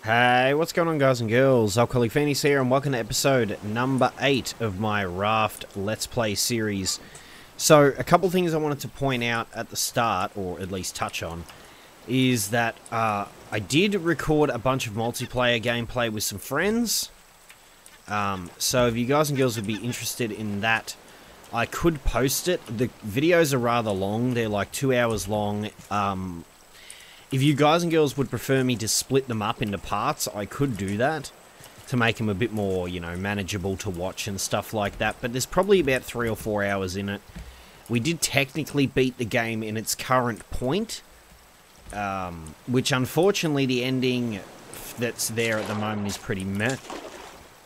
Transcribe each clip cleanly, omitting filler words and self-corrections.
Hey, what's going on, guys and girls? Our colleague Phoenix here, and welcome to episode number 8 of my Raft Let's Play series. So, a couple things I wanted to point out at the start, or at least touch on, is that I did record a bunch of multiplayer gameplay with some friends. So if you guys and girls would be interested in that, I could post it. The videos are rather long, they're like 2 hours long. If you guys and girls would prefer me to split them up into parts, I could do that to make them a bit more, you know, manageable to watch and stuff like that. But there's probably about 3 or 4 hours in it. We did technically beat the game in its current point, which unfortunately the ending that's there at the moment is pretty meh.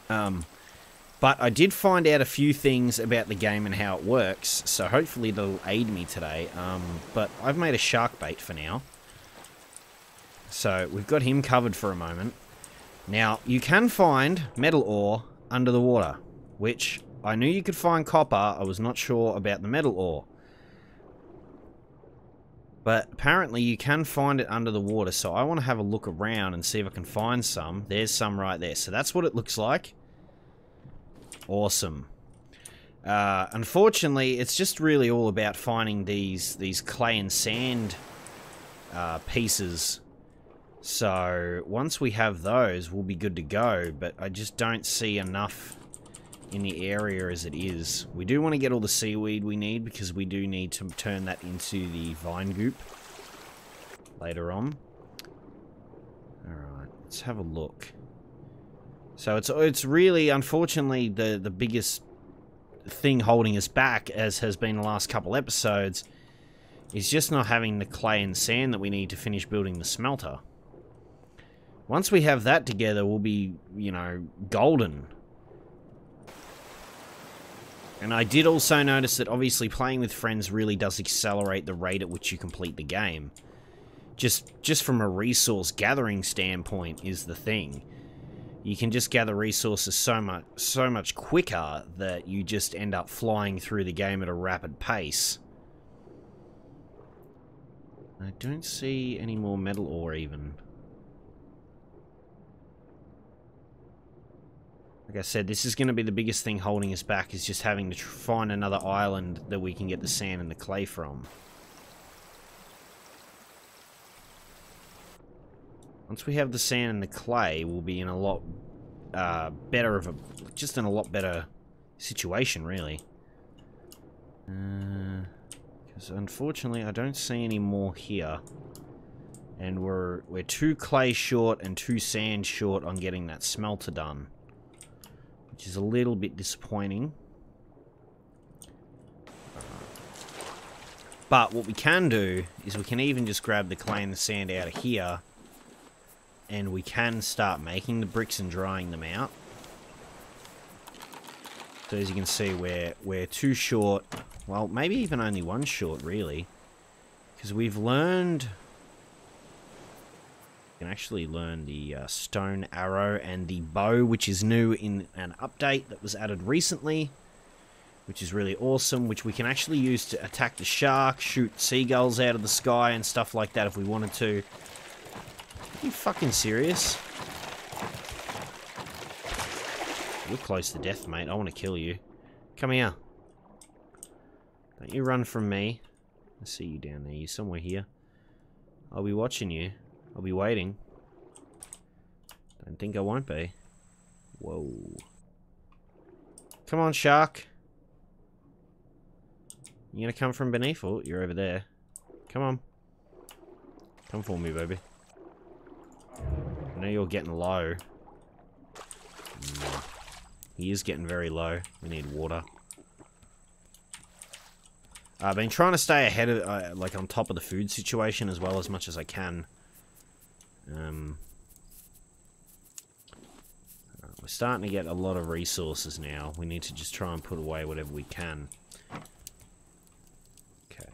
But I did find out a few things about the game and how it works, so hopefully they'll aid me today. But I've made a shark bait for now. So, we've got him covered for a moment. Now, you can find metal ore under the water, which I knew you could find copper. I was not sure about the metal ore. But apparently you can find it under the water, so I want to have a look around and see if I can find some. There's some right there. So that's what it looks like. Awesome. Unfortunately, it's just really all about finding these clay and sand pieces. So, once we have those, we'll be good to go, but I just don't see enough in the area as it is. We do want to get all the seaweed we need, because we do need to turn that into the vine goop later on. Alright, let's have a look. So, it's really, unfortunately, the biggest thing holding us back, as has been the last couple episodes, is just not having the clay and sand that we need to finish building the smelter. Once we have that together, we'll be, you know, golden. And I did also notice that obviously playing with friends really does accelerate the rate at which you complete the game. Just from a resource gathering standpoint is the thing. You can just gather resources so much quicker that you just end up flying through the game at a rapid pace. I don't see any more metal ore even. Like I said, this is going to be the biggest thing holding us back, is just having to find another island that we can get the sand and the clay from. Once we have the sand and the clay, we'll be in a lot better of a... just in a lot better situation, really. Because unfortunately, I don't see any more here. And we're 2 clay short and 2 sand short on getting that smelter done, which is a little bit disappointing. But what we can do is we can even just grab the clay and the sand out of here, and we can start making the bricks and drying them out. So as you can see, we're 2 short. Well, maybe even only 1 short, really, because we've learned... can actually learn the stone arrow and the bow, which is new in an update that was added recently, which is really awesome, which we can actually use to attack the shark, shoot seagulls out of the sky and stuff like that if we wanted to. Are you fucking serious? You're close to death, mate. I want to kill you. Come here. Don't you run from me. I see you down there. You're somewhere here. I'll be watching you. I'll be waiting. Don't think I won't be. Whoa. Come on, shark. You gonna come from beneath? Oh, you're over there. Come on. Come for me, baby. I know you're getting low. He is getting very low. We need water. I've been trying to stay ahead of, like, on top of the food situation as well as much as I can. We're starting to get a lot of resources now. We need to just try and put away whatever we can. Okay.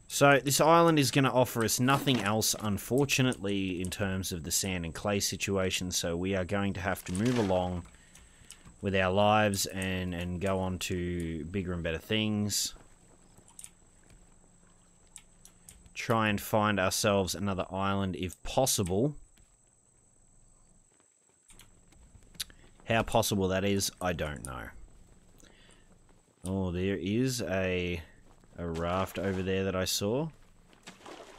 So, this island is going to offer us nothing else, unfortunately, in terms of the sand and clay situation, so we are going to have to move along with our lives and go on to bigger and better things. Try and find ourselves another island if possible. How possible that is, I don't know. Oh, there is a raft over there that I saw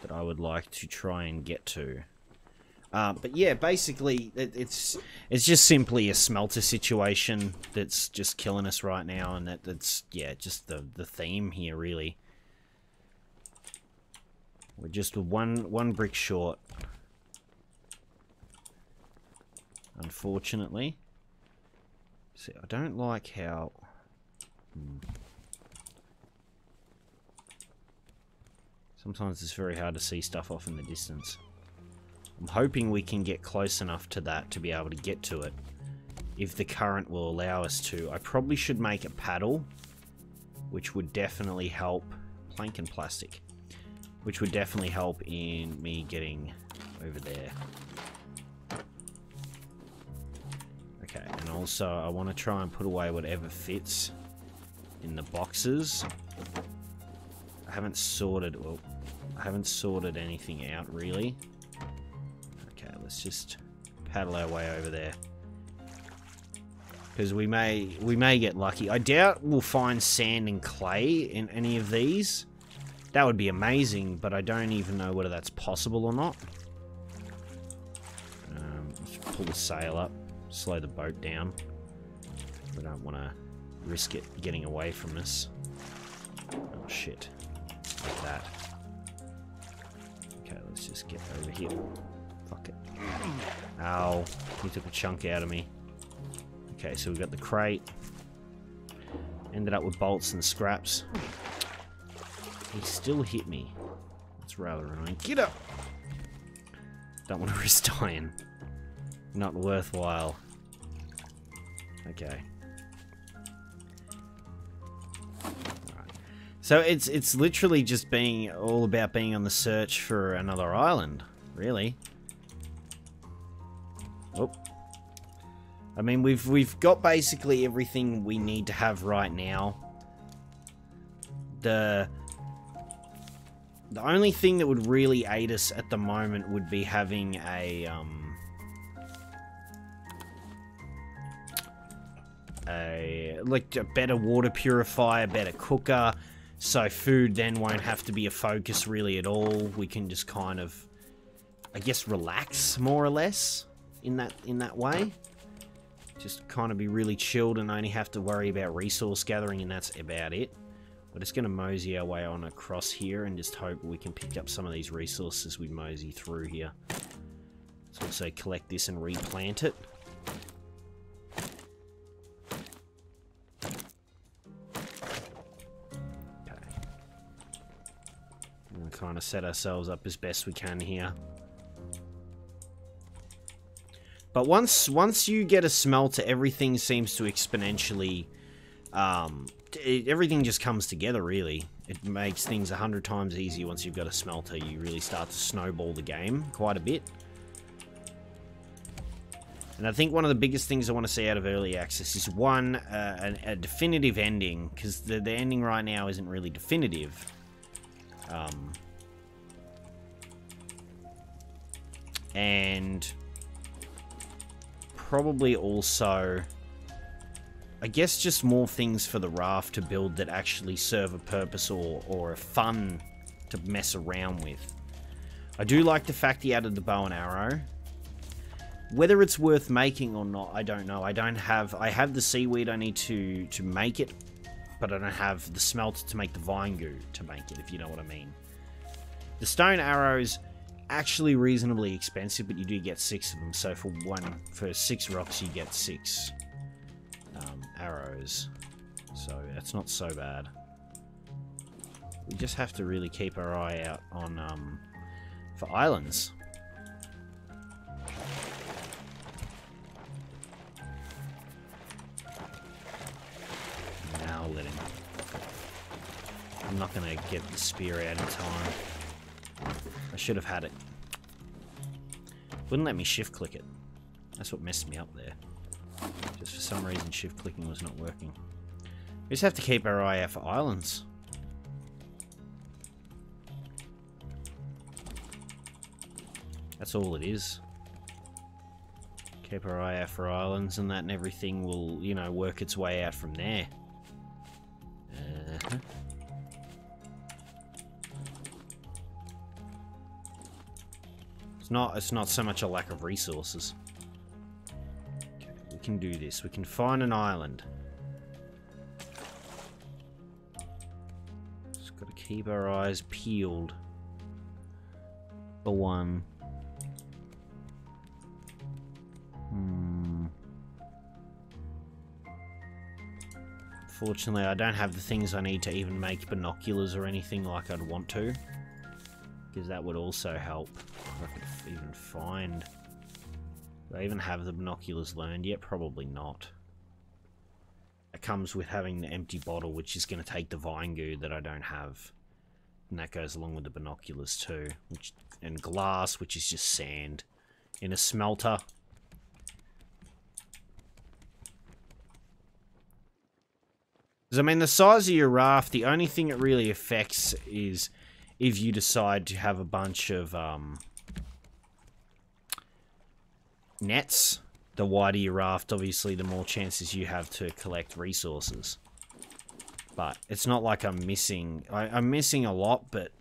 that I would like to try and get to. But yeah, basically, it's just simply a smelter situation that's just killing us right now, and that's, yeah, just the theme here, really. We're just one brick short, unfortunately. See, I don't like how... Sometimes it's very hard to see stuff off in the distance. I'm hoping we can get close enough to that to be able to get to it, if the current will allow us to. I probably should make a paddle, which would definitely help. Plank and plastic, which would definitely help in me getting over there. Okay, and also I want to try and put away whatever fits in the boxes. I haven't sorted, well, I haven't sorted anything out really. Okay, let's just paddle our way over there, because we may get lucky. I doubt we'll find sand and clay in any of these. That would be amazing, but I don't even know whether that's possible or not. Let's pull the sail up, slow the boat down. We don't want to risk it getting away from us. Oh shit, like that. Okay, let's just get over here. Fuck it. Ow, he took a chunk out of me. Okay, so we've got the crate. Ended up with bolts and scraps. He still hit me. That's rather annoying. Get up! Don't want to risk dying. Not worthwhile. Okay. Alright. So it's literally just being all about being on the search for another island, really. Oh. I mean, we've got basically everything we need to have right now. The only thing that would really aid us at the moment would be having a better water purifier, better cooker, so food then won't have to be a focus really at all. We can just kind of, I guess, relax more or less in that way. Just kind of be really chilled and only have to worry about resource gathering, and that's about it. We're just going to mosey our way on across here and just hope we can pick up some of these resources we mosey through here. Let's also collect this and replant it. Okay. We'll kind of set ourselves up as best we can here. But once you get a smelter, everything seems to exponentially... everything just comes together, really. It makes things 100 times easier once you've got a smelter. You really start to snowball the game quite a bit. And I think one of the biggest things I want to see out of early access is, one, a definitive ending, because the ending right now isn't really definitive. And probably also, I guess, just more things for the raft to build that actually serve a purpose or are fun to mess around with. I do like the fact he added the bow and arrow. Whether it's worth making or not, I don't know. I have the seaweed I need to make it, but I don't have the smelter to make the vine goo to make it, if you know what I mean. The stone arrows actually reasonably expensive, but you do get 6 of them. So for 6 rocks, you get 6 arrows. So that's not so bad. We just have to really keep our eye out on for islands. Now let him. I'm not gonna get the spear out in time. I should have had it. Wouldn't let me shift click it. That's what messed me up there. Just for some reason shift clicking was not working. We just have to keep our eye out for islands. That's all it is. Keep our eye out for islands and that, and everything will, you know, work its way out from there. It's not so much a lack of resources. Okay, we can do this. We can find an island. Just got to keep our eyes peeled for one. Fortunately, I don't have the things I need to even make binoculars or anything like I'd want to, because that would also help. If I could even find... Do I even have the binoculars learned yet? Probably not. It comes with having the empty bottle, which is going to take the vine goo that I don't have. And that goes along with the binoculars too. And glass, which is just sand. In a smelter. Because, I mean, the size of your raft, the only thing it really affects is if you decide to have a bunch of nets. The wider your raft, obviously, the more chances you have to collect resources. But it's not like I'm missing... I'm missing a lot, but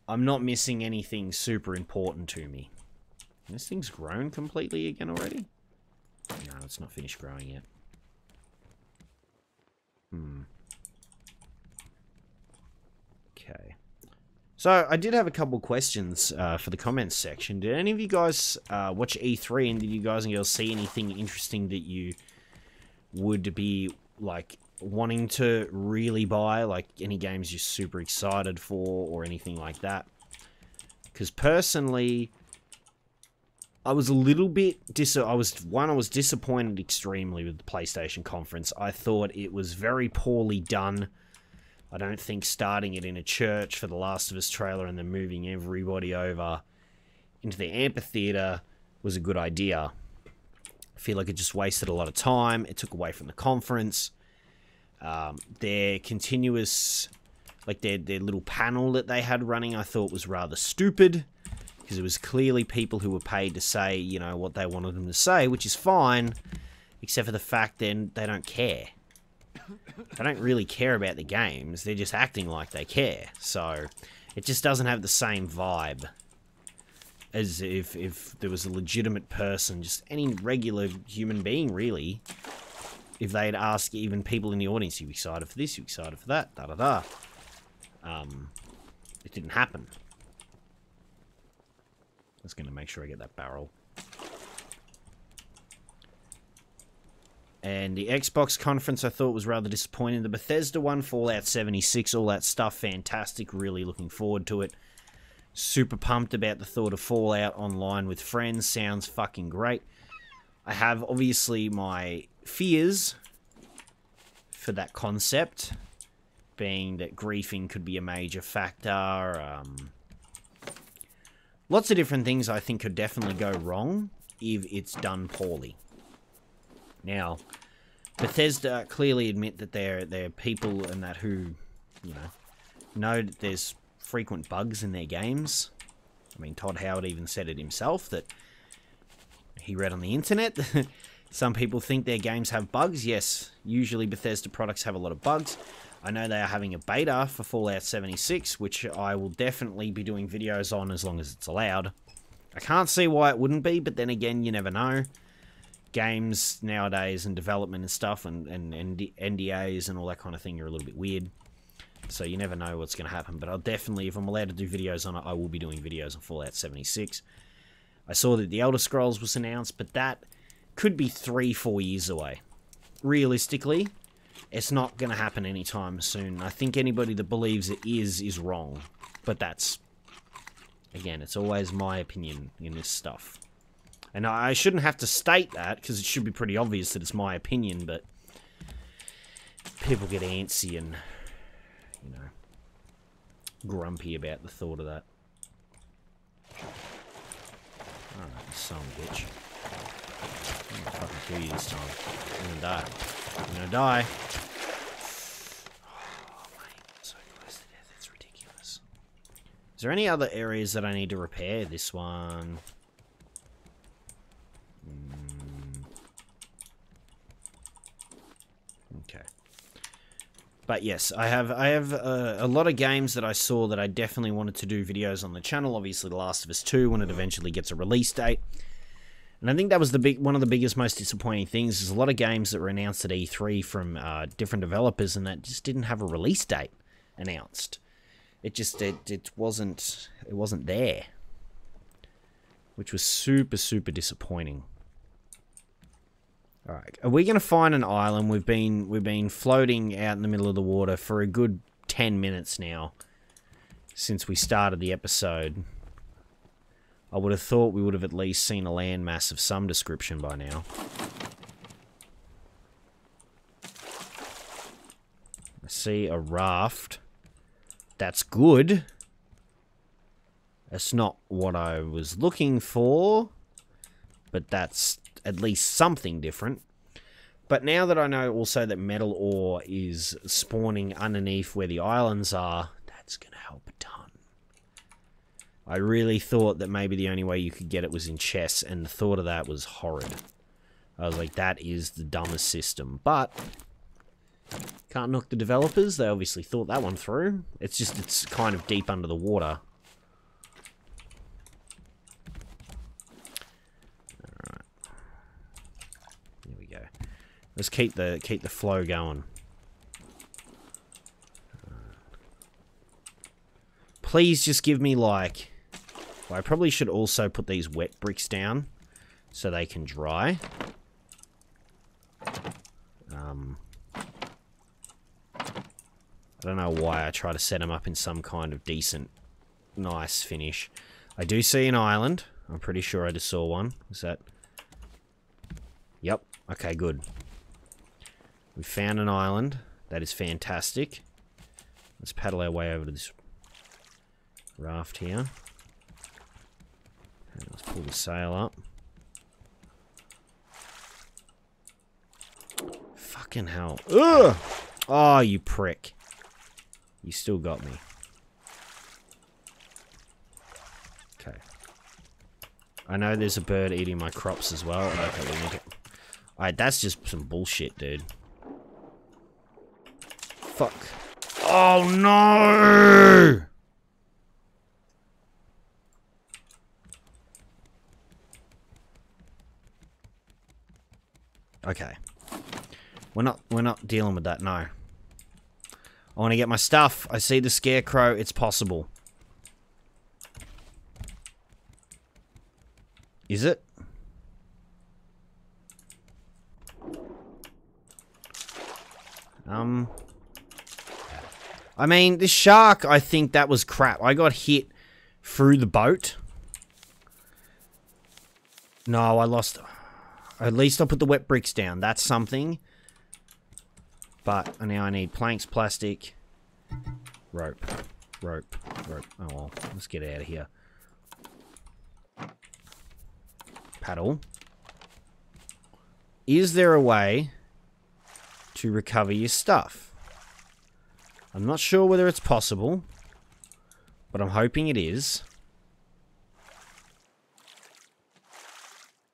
I'm not missing anything super important to me. This thing's grown completely again already? No, it's not finished growing yet. Okay. So, I did have a couple questions for the comments section. Did any of you guys watch E3, and did you guys and girls see anything interesting that you would be, like, wanting to really buy? Like, any games you're super excited for, or anything like that? Because, personally, I was a little bit... I was disappointed extremely with the PlayStation conference. I thought it was very poorly done. I don't think starting it in a church for the Last of Us trailer and then moving everybody over into the amphitheater was a good idea. I feel like it just wasted a lot of time. It took away from the conference. Their continuous... Like, their little panel that they had running, I thought was rather stupid. Because it was clearly people who were paid to say, you know, what they wanted them to say, which is fine, except for the fact then they don't care. They don't really care about the games, they're just acting like they care. So, it just doesn't have the same vibe as if there was a legitimate person, just any regular human being, really. If they'd ask even people in the audience, you excited for this, you excited for that, da-da-da. It didn't happen. Just going to make sure I get that barrel. And the Xbox conference I thought was rather disappointing. The Bethesda one, Fallout 76, all that stuff, fantastic. Really looking forward to it. Super pumped about the thought of Fallout online with friends. Sounds fucking great. I have, obviously, my fears for that concept, being that griefing could be a major factor. Lots of different things I think could definitely go wrong if it's done poorly. Now, Bethesda clearly admit that they're people and that who, you know that there's frequent bugs in their games. I mean, Todd Howard even said it himself, that he read on the internet that some people think their games have bugs. Yes, usually Bethesda products have a lot of bugs. I know they are having a beta for Fallout 76, which I will definitely be doing videos on as long as it's allowed. I can't see why it wouldn't be, but then again, you never know. Games nowadays and development and stuff and NDAs and all that kind of thing are a little bit weird. So you never know what's going to happen. But I'll definitely, if I'm allowed to do videos on it, I will be doing videos on Fallout 76. I saw that the Elder Scrolls was announced, but that could be 3-4 years away. Realistically, it's not going to happen anytime soon. I think anybody that believes it is wrong. But that's, again, it's always my opinion in this stuff. And I shouldn't have to state that, because it should be pretty obvious that it's my opinion, but people get antsy and, you know, grumpy about the thought of that. Alright, son of a bitch. I'm gonna fucking kill you this time. You're gonna die. You're gonna die. Oh, mate, so close to death, it's ridiculous. Is there any other areas that I need to repair? This one... Okay. But yes, I have a lot of games that I saw that I definitely wanted to do videos on the channel. Obviously, The Last of Us 2, when it eventually gets a release date. And I think that was one of the biggest, most disappointing things, is a lot of games that were announced at E3 from different developers, and that just didn't have a release date announced. It wasn't there, which was super, super disappointing. All right, are we going to find an island? We've been floating out in the middle of the water for a good 10 minutes now since we started the episode. I would have thought we would have at least seen a landmass of some description by now. I see a raft. That's good. That's not what I was looking for, but that's at least something different. But now that I know also that metal ore is spawning underneath where the islands are, that's going to help a ton. I really thought that maybe the only way you could get it was in chests, and the thought of that was horrid. I was like, that is the dumbest system. But can't knock the developers. They obviously thought that one through. It's just, it's kind of deep under the water. Alright. There we go. Let's keep the flow going. Please just give me like... Well, I probably should also put these wet bricks down so they can dry. I don't know why I try to set them up in some kind of decent, nice finish. I do see an island. I'm pretty sure I just saw one. Is that... Yep. Okay, good. We found an island. That is fantastic. Let's paddle our way over to this raft here. Let's pull the sail up. Fucking hell. Ugh! Oh, you prick. You still got me. Okay. I know there's a bird eating my crops as well. Okay, we need to... Alright, that's just some bullshit, dude. Fuck. Oh, no! Okay. We're not dealing with that, no. I want to get my stuff. I see the scarecrow. It's possible. Is it? I mean, this shark, I think that was crap. I got hit through the boat. No, I lost... At least I'll put the wet bricks down. That's something. But now I need planks, plastic, rope. Oh well, let's get out of here. Paddle. Is there a way to recover your stuff? I'm not sure whether it's possible, but I'm hoping it is.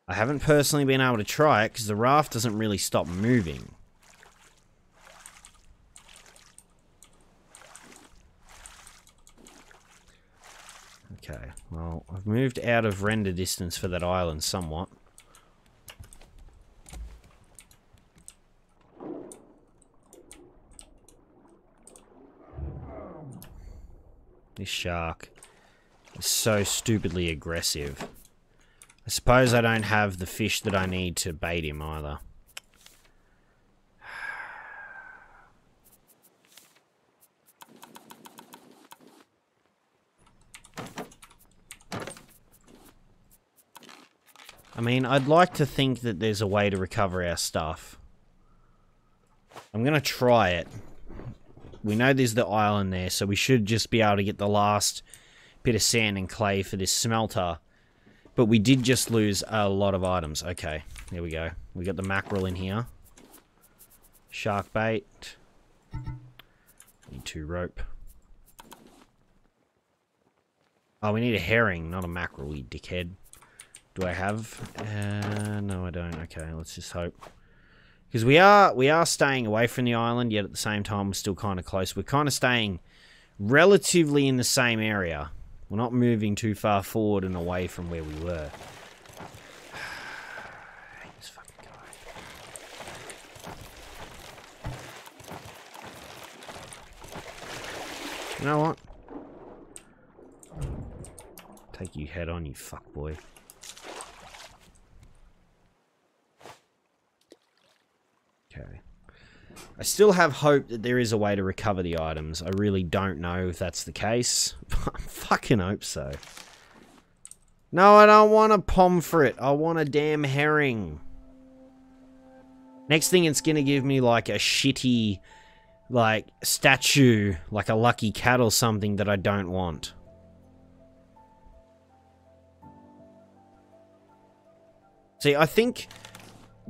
I haven't personally been able to try it because the raft doesn't really stop moving. Okay, well, I've moved out of render distance for that island somewhat. This shark is so stupidly aggressive. I suppose I don't have the fish that I need to bait him either. I mean, I'd like to think that there's a way to recover our stuff. I'm going to try it. We know there's the island there, so we should just be able to get the last bit of sand and clay for this smelter. But we did just lose a lot of items. Okay, there we go. We got the mackerel in here. Shark bait. Need 2 rope. Oh, we need a herring, not a mackerel, you dickhead. Do I have? No, I don't. Okay, let's just hope. Because we are staying away from the island, yet at the same time we're still kind of close. We're kind of staying relatively in the same area. We're not moving too far forward and away from where we were. I hate this fucking guy. You know what? Take you head on, you fuckboy. Okay. I still have hope that there is a way to recover the items. I really don't know if that's the case. I fucking hope so. No, I don't want a pomfret. I want a damn herring. Next thing, it's gonna give me like a shitty, like, statue, like a lucky cat or something that I don't want. See, I think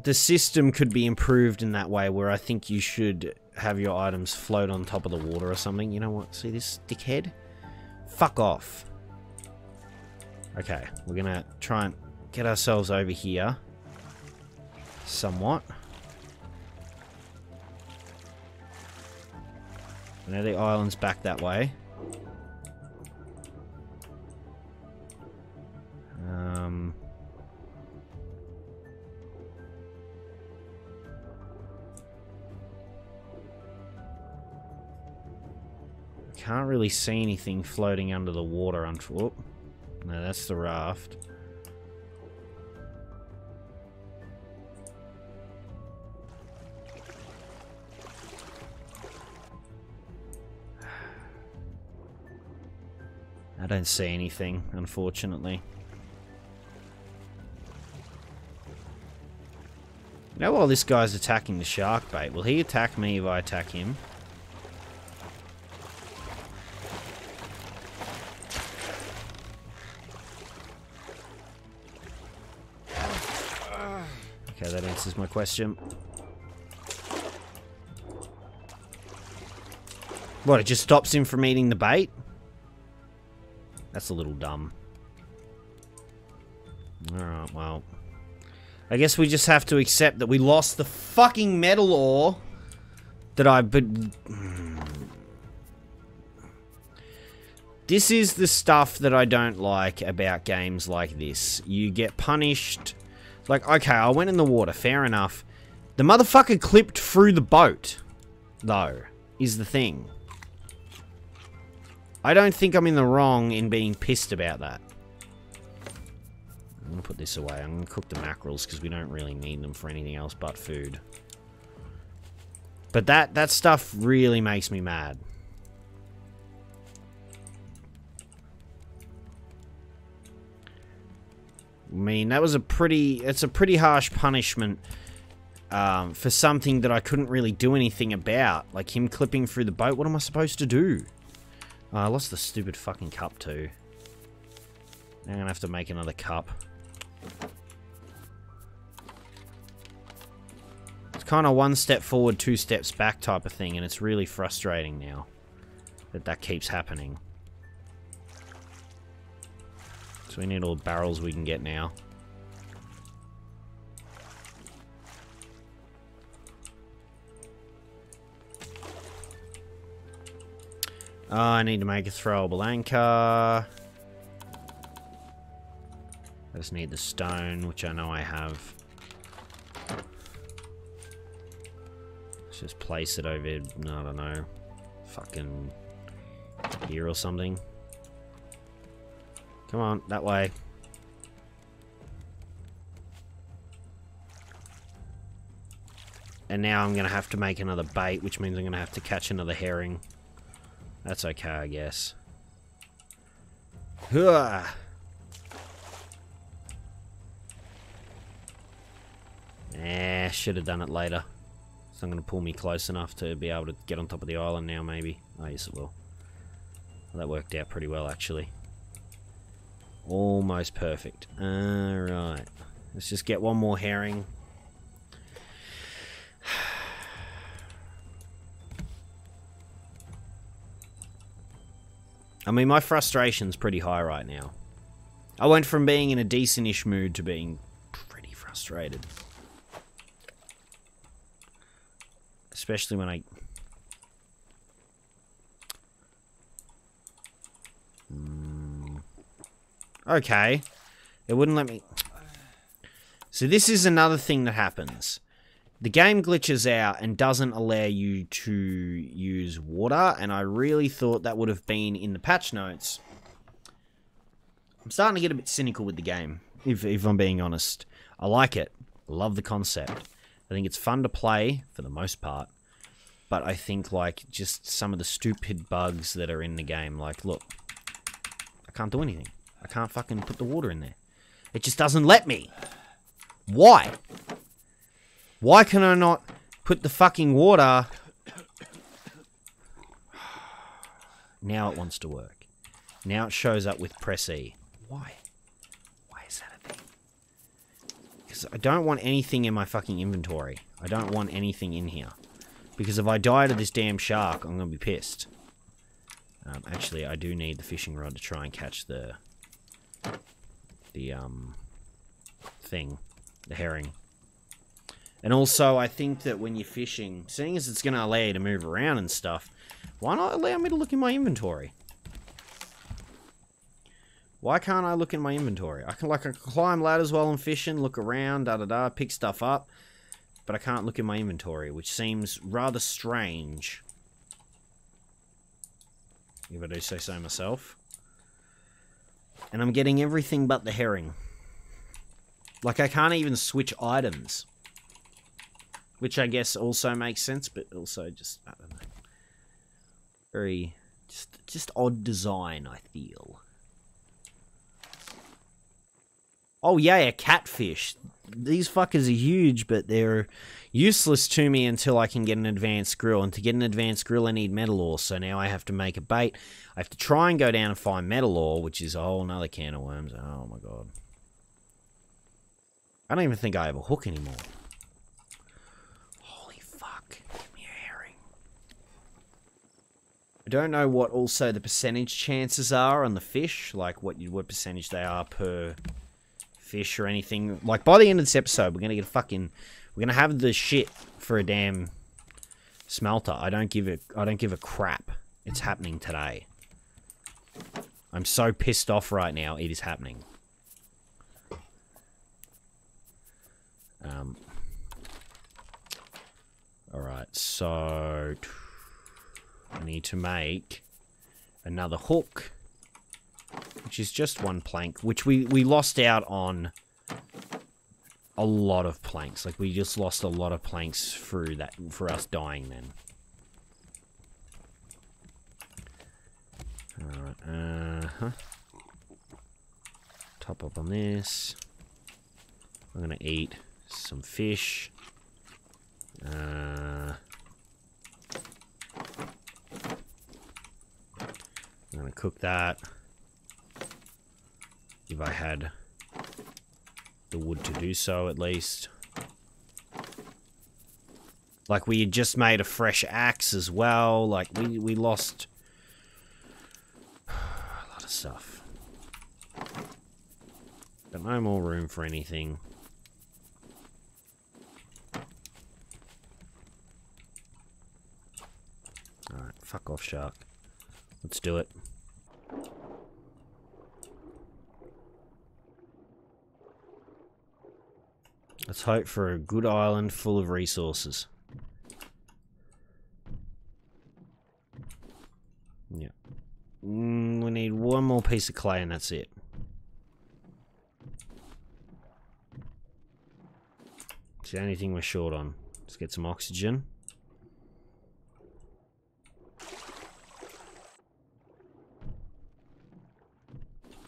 the system could be improved in that way, where I think you should have your items float on top of the water or something. You know what? See this dickhead? Fuck off. Okay, we're gonna try and get ourselves over here. Somewhat. I know the island's back that way. Can't really see anything floating under the water. No, that's the raft. I don't see anything, unfortunately. You know, while this guy's attacking the shark bait, will he attack me if I attack him? Okay, that answers my question. What, it just stops him from eating the bait? That's a little dumb. Alright, well. I guess we just have to accept that we lost the fucking metal ore that This is the stuff that I don't like about games like this. You get punished. Like, okay, I went in the water, fair enough. The motherfucker clipped through the boat, though, is the thing. I don't think I'm in the wrong in being pissed about that. I'm gonna put this away. I'm gonna cook the mackerels because we don't really need them for anything else but food. But that stuff really makes me mad. I mean, that was it's a pretty harsh punishment for something that I couldn't really do anything about. Like him clipping through the boat. What am I supposed to do? Oh, I lost the stupid fucking cup too. Now I'm gonna have to make another cup. It's kind of one step forward, two steps back type of thing, and it's really frustrating now that keeps happening. So we need all the barrels we can get now. I need to make a throwable anchor. I just need the stone, which I know I have. Let's just place it over, I don't know, fucking here or something. Come on, that way. And now I'm going to have to make another bait, which means I'm going to have to catch another herring. That's okay, I guess. Hooah! Should have done it later. It's not going to pull me close enough to be able to get on top of the island now, maybe. Oh, yes, it will. Well, that worked out pretty well, actually. Almost perfect. Alright. Let's just get one more herring. I mean, my frustration's pretty high right now. I went from being in a decent-ish mood to being pretty frustrated. Especially when I... Okay. It wouldn't let me... So this is another thing that happens. The game glitches out and doesn't allow you to use water, and I really thought that would have been in the patch notes. I'm starting to get a bit cynical with the game, if I'm being honest. I like it. I love the concept. I think it's fun to play, for the most part. But I think, like, just some of the stupid bugs that are in the game, like, look. I can't do anything. I can't fucking put the water in there. It just doesn't let me. Why? Why can I not put the fucking water... Now it wants to work. Now it shows up with press E. Why? Why is that a thing? Because I don't want anything in my fucking inventory. I don't want anything in here. Because if I die to this damn shark, I'm going to be pissed. Actually, I do need the fishing rod to try and catch the thing. The herring. And also, I think that when you're fishing, seeing as it's going to allow you to move around and stuff, why not allow me to look in my inventory? Why can't I look in my inventory? I can climb ladders while I'm fishing, look around, da-da-da, pick stuff up, but I can't look in my inventory, which seems rather strange. If I do say so myself. And I'm getting everything but the herring. Like, I can't even switch items. Which I guess also makes sense, but also just, I don't know. Very, just odd design, I feel. Oh yeah, a catfish. These fuckers are huge, but they're useless to me until I can get an advanced grill. And to get an advanced grill, I need metal ore. So now I have to make a bait. I have to try and go down and find metal ore, which is a whole nother can of worms. Oh my god. I don't even think I have a hook anymore. Holy fuck. Give me a herring. I don't know what also the percentage chances are on the fish. Like what percentage they are per... fish or anything. Like, by the end of this episode, we're gonna get a fucking... We're gonna have the shit for a damn smelter. I don't give a crap. It's happening today. I'm so pissed off right now. It is happening. Alright, so... I need to make another hook. Which is just one plank, which we lost out on a lot of planks. Like, we just lost a lot of planks through that, for us dying then. Alright, top up on this. I'm gonna eat some fish. I'm gonna cook that. If I had the wood to do so, at least. Like, we had just made a fresh axe as well. Like, we lost a lot of stuff. Got no more room for anything. Alright, fuck off, shark. Let's do it. Let's hope for a good island full of resources. Yeah. We need one more piece of clay and that's it. It's the only thing we're short on. Let's get some oxygen.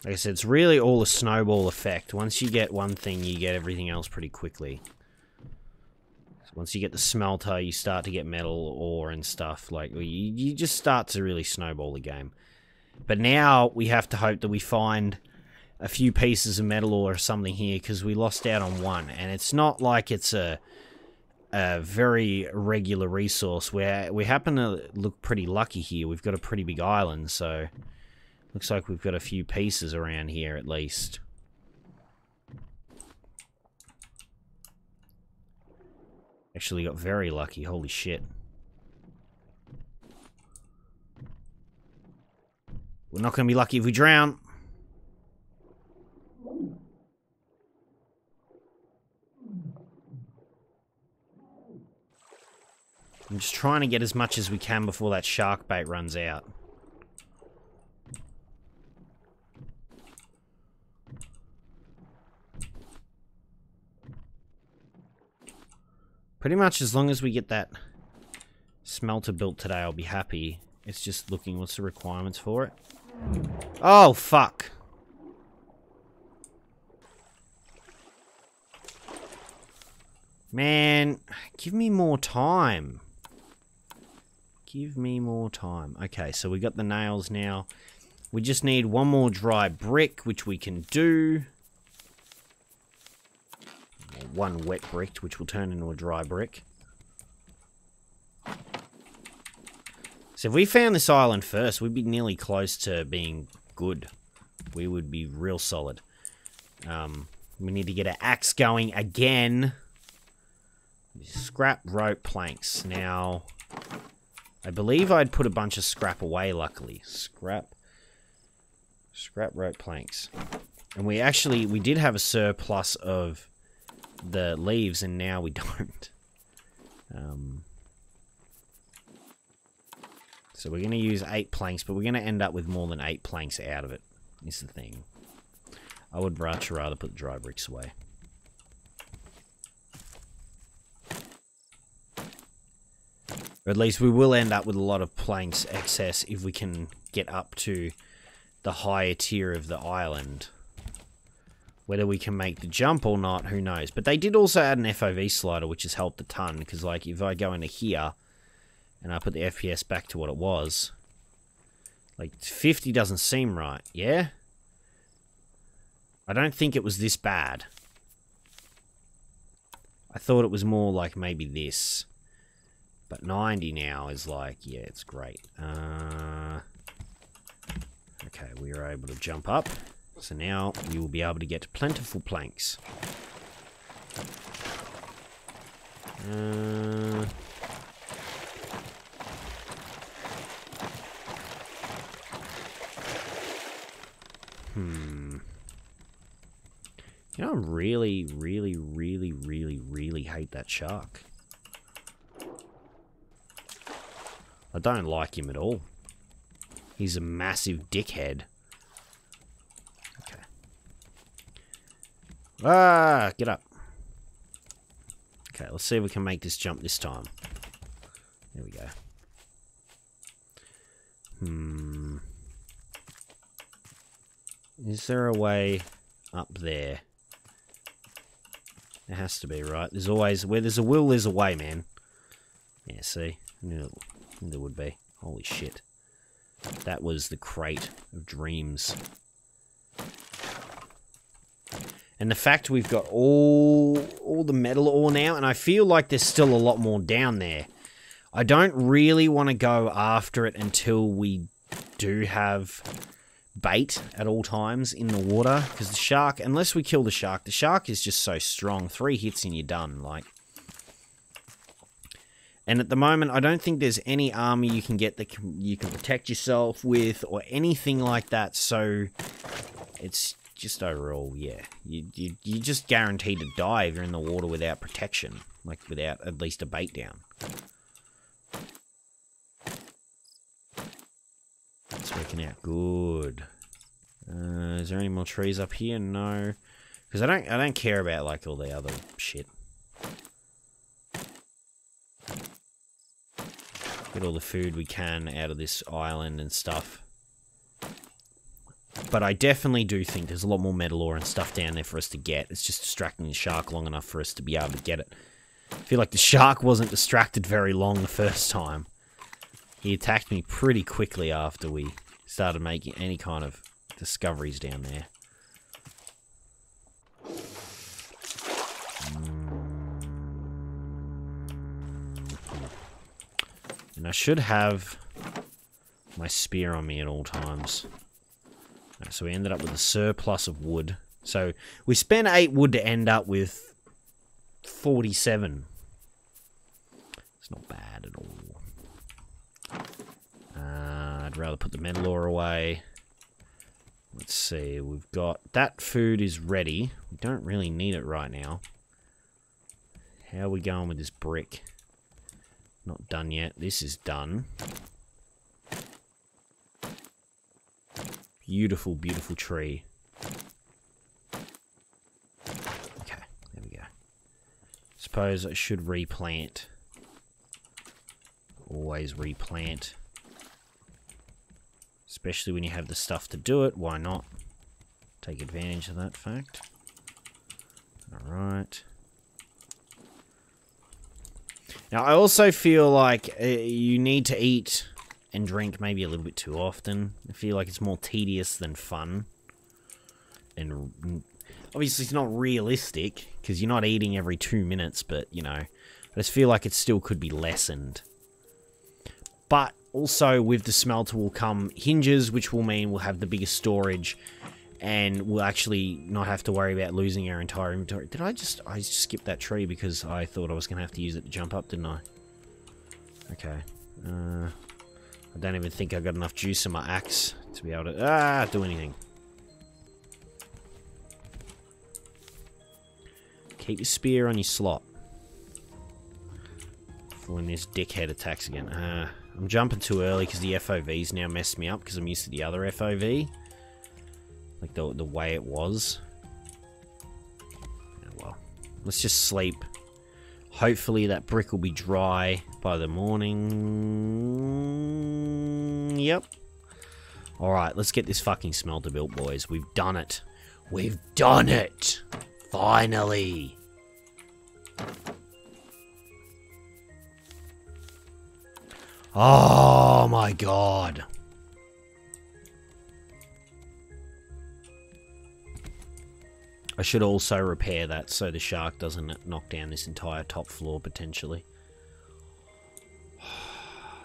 Like I said, it's really all a snowball effect. Once you get one thing, you get everything else pretty quickly. So once you get the smelter, you start to get metal ore and stuff. Like, you just start to really snowball the game. But now, we have to hope that we find a few pieces of metal ore or something here, because we lost out on one. And it's not like it's a very regular resource. Where we happen to look pretty lucky here. We've got a pretty big island, so... Looks like we've got a few pieces around here, at least. Actually got very lucky, holy shit. We're not going to be lucky if we drown. I'm just trying to get as much as we can before that shark bait runs out. Pretty much as long as we get that smelter built today, I'll be happy. It's just looking what's the requirements for it. Oh, fuck. Man, give me more time. Give me more time. Okay, so we got the nails now. We just need one more dry brick, which we can do. One wet brick, which will turn into a dry brick. So if we found this island first, we'd be nearly close to being good. We would be real solid. We need to get an axe going again. Scrap rope planks. Now, I believe I'd put a bunch of scrap away, luckily. Scrap rope planks. And we did have a surplus of the leaves, and now we don't. So we're going to use 8 planks, but we're going to end up with more than 8 planks out of it, is the thing. I would much rather put the dry bricks away. Or at least we will end up with a lot of planks excess if we can get up to the higher tier of the island. Whether we can make the jump or not, who knows. But they did also add an FOV slider, which has helped a ton. Because, like, if I go into here and I put the FPS back to what it was, like, 50 doesn't seem right, yeah? I don't think it was this bad. I thought it was more like maybe this. But 90 now is like, yeah, it's great. Okay, we are able to jump up. So now you will be able to get plentiful planks. You know, I really hate that shark. I don't like him at all. He's a massive dickhead. Okay. Ah, get up. Okay, let's see if we can make this jump this time. There we go. Is there a way up there? There has to be, right? There's always... Where there's a will, there's a way, man. Yeah, see? I knew there would be. Holy shit. That was the crate of dreams. And the fact we've got all the metal ore now, and I feel like there's still a lot more down there. I don't really want to go after it until we do have bait at all times in the water, because the shark, unless we kill the shark is just so strong. 3 hits and you're done, like. And at the moment, I don't think there's any armor you can get that you can protect yourself with, or anything like that, so it's just overall, yeah. You're just guaranteed to die if you're in the water without protection, like without at least a bait down. It's working out good. Is there any more trees up here? No, because I don't care about like all the other shit. Get all the food we can out of this island and stuff. But I definitely do think there's a lot more metal ore and stuff down there for us to get. It's just distracting the shark long enough for us to be able to get it. I feel like the shark wasn't distracted very long the first time. He attacked me pretty quickly after we started making any kind of discoveries down there. And I should have my spear on me at all times. Right, so we ended up with a surplus of wood. So we spent 8 wood to end up with 47. It's not bad at all. I'd rather put the metal ore away. Let's see, we've got... That food is ready. We don't really need it right now. How are we going with this brick? Not done yet. This is done. Beautiful, beautiful tree. Okay, there we go. Suppose I should replant. Always replant. Especially when you have the stuff to do it. Why not? Take advantage of that fact. Alright. Now, I also feel like you need to eat and drink maybe a little bit too often. I feel like it's more tedious than fun. And obviously it's not realistic, because you're not eating every 2 minutes, but, you know, I just feel like it still could be lessened. But also with the smelter will come hinges, which will mean we'll have the biggest storage, and we'll actually not have to worry about losing our entire inventory. Did I just skipped that tree because I thought I was going to have to use it to jump up, didn't I? Okay. I don't even think I got enough juice in my axe to be able to do anything. Keep your spear on your slot for when this dickhead attacks again. I'm jumping too early because the FOV's now messed me up because I'm used to the other FOV. Like the way it was. Oh, well, let's just sleep. Hopefully that brick will be dry by the morning. Yep. Alright, let's get this fucking smelter built, boys. We've done it. We've done it! Finally! Oh my god. I should also repair that so the shark doesn't knock down this entire top floor potentially.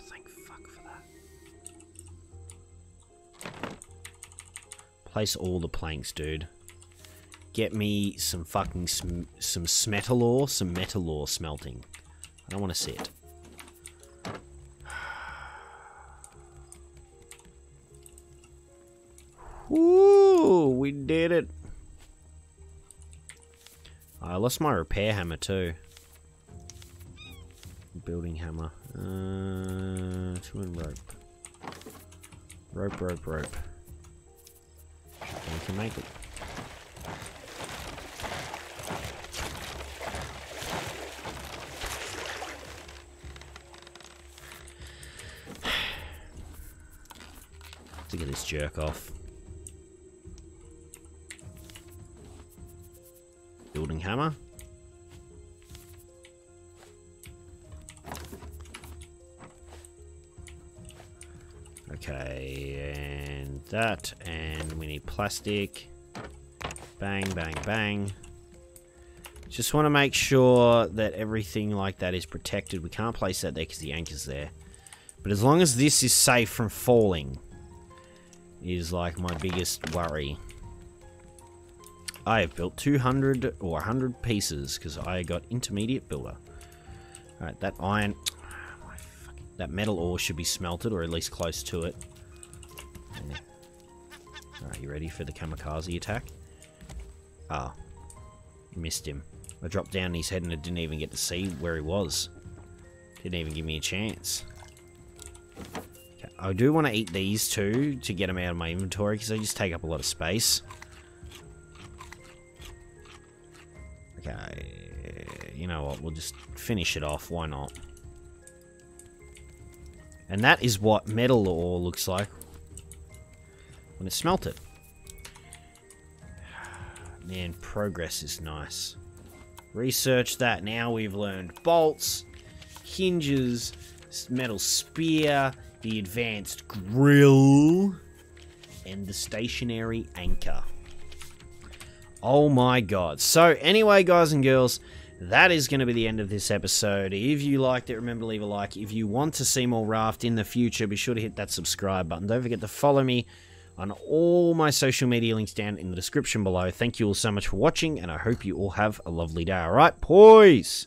Thank fuck for that. Place all the planks, dude. Get me some fucking some metal ore smelting. I don't want to see it. Woo! We did it. I lost my repair hammer too. Building hammer. Two and rope. Rope. We can make it. To get this jerk off. Building hammer. Okay, and that, and we need plastic. Bang, bang, bang. Just want to make sure that everything like that is protected. We can't place that there because the anchor's there. But as long as this is safe from falling, is like my biggest worry. I have built 200 or 100 pieces because I got intermediate builder. Alright, that iron... that metal ore should be smelted, or at least close to it. Yeah. Alright, you ready for the kamikaze attack? Ah. Missed him. I dropped down his head and I didn't even get to see where he was. Didn't even give me a chance. Okay, I do want to eat these two to get them out of my inventory because they just take up a lot of space. Okay, you know what, we'll just finish it off, why not? And that is what metal ore looks like when it's smelted. Man, progress is nice. Research that, now we've learned bolts, hinges, metal spear, the advanced grill, and the stationary anchor. Oh my god. So anyway, guys and girls, that is going to be the end of this episode. If you liked it, remember to leave a like. If you want to see more Raft in the future, be sure to hit that subscribe button. Don't forget to follow me on all my social media links down in the description below. Thank you all so much for watching, and I hope you all have a lovely day. Alright, peace!